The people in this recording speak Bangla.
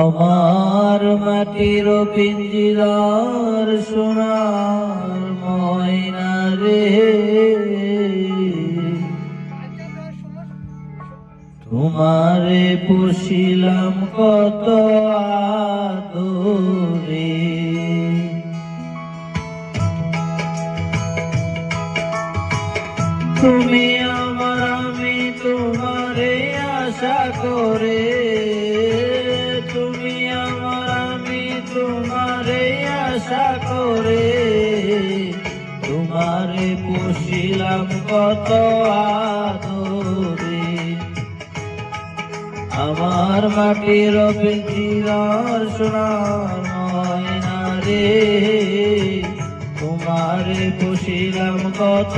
আমার মাটির পিঞ্জিরার সোনার ময়না রে, তোমারে পুষিলাম কত আদরে। তুমি আমার আমি তোমারে আশা করে, তুমি আমার আমি তোমারে আশা করে, তোমারে পুষিলাম কত আদরে। আমার মাটির পিঞ্জিরার সোনার ময়না রে, তোমারে পুষিলাম কত